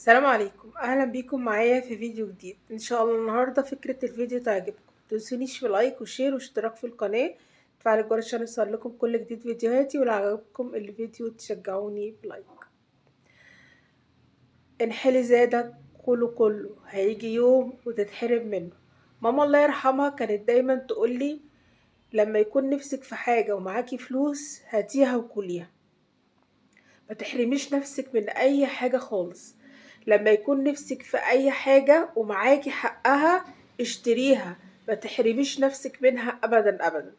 السلام عليكم، اهلا بيكم معايا في فيديو جديد. ان شاء الله النهارده فكره الفيديو تعجبكم. متنسونيش في لايك وشير واشتراك في القناه، تفعلوا الجرس عشان يوصلكم كل جديد فيديوهاتي. ولو عجبكم الفيديو تشجعوني بلايك. انحلي زادك كله هيجي يوم وتتحرم منه. ماما الله يرحمها كانت دايما تقولي لما يكون نفسك في حاجه ومعاكي فلوس هاتيها وكليها، ما تحرميش نفسك من اي حاجة خالص. لما يكون نفسك في اي حاجة ومعاكي حقها اشتريها، ما تحرميش نفسك منها ابدا ابدا.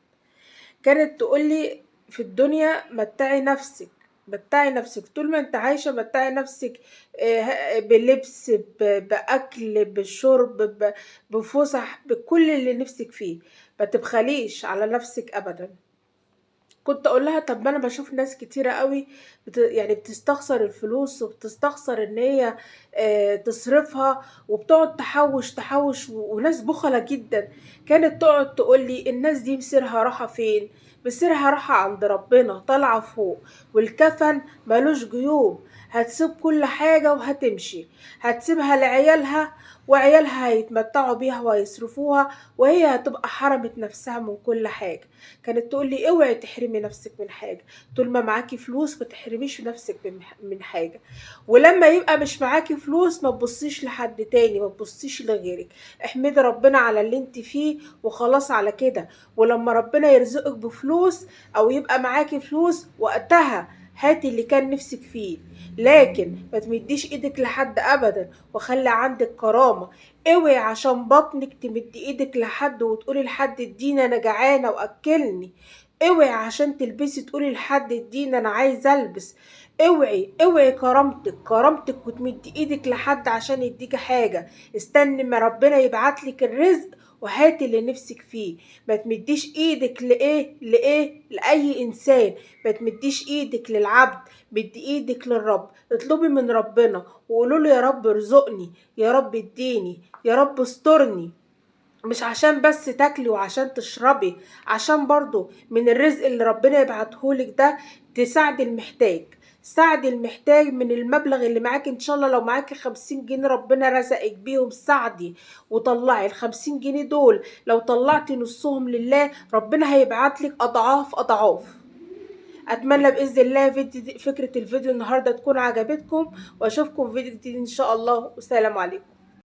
كانت تقولي في الدنيا متعي نفسك، متعي نفسك طول ما انت عايشة، متعي نفسك بلبس، بأكل، بشرب، بفسح، بكل اللي نفسك فيه. ما تبخليش على نفسك ابدا. كنت اقول لها طب ما انا بشوف ناس كتيره قوي يعني بتستخسر الفلوس وبتستخسر ان هي تصرفها، وبتقعد تحوش تحوش وناس بخلة جدا. كانت تقعد تقول لي الناس دي مصيرها راحه فين؟ مصيرها راحه عند ربنا طالعه فوق، والكفن ملوش جيوب. هتسيب كل حاجه وهتمشي، هتسيبها لعيالها وعيالها هيتمتعوا بيها وهيصرفوها، وهي هتبقى حرمت نفسها من كل حاجه. كانت تقول لي اوعي تحرمي نفسك من حاجه، طول ما معاكي فلوس ما تحرميش نفسك من حاجه. ولما يبقى مش معاكي فلوس ما تبصيش لحد تاني، ما تبصيش لغيرك. احمدي ربنا على اللي انت فيه وخلاص على كده. ولما ربنا يرزقك بفلوس او يبقى معاكي فلوس وقتها هاتي اللي كان نفسك فيه، لكن ما تمديش ايدك لحد ابدا. وخلي عندك كرامه. اوعي عشان بطنك تمدي ايدك لحد وتقولي لحد اديني انا جعانه واكلني. اوعي عشان تلبسي تقولي لحد اديني انا عايزه البس. اوعي كرامتك وتمدي ايدك لحد عشان يديكي حاجه. استني ما ربنا يبعتلك الرزق وهاتي اللي نفسك فيه. ما تمديش ايدك لاي انسان. ما تمديش ايدك للعبد، مدي ايدك للرب. اطلبي من ربنا وقولوا له يا رب ارزقني، يا رب اديني، يا رب استرني. مش عشان بس تاكلي وعشان تشربي، عشان برضو من الرزق اللي ربنا يبعتهولك ده تساعد المحتاج. ساعد المحتاج من المبلغ اللي معاك. ان شاء الله لو معاكي 50 جنيه ربنا رزقك بيهم، ساعدي وطلعي ال50 جنيه دول. لو طلعتي نصهم لله ربنا هيبعتلك اضعاف اضعاف. اتمنى باذن الله فكرة الفيديو النهاردة تكون عجبتكم، واشوفكم في فيديو جديد ان شاء الله. والسلام عليكم.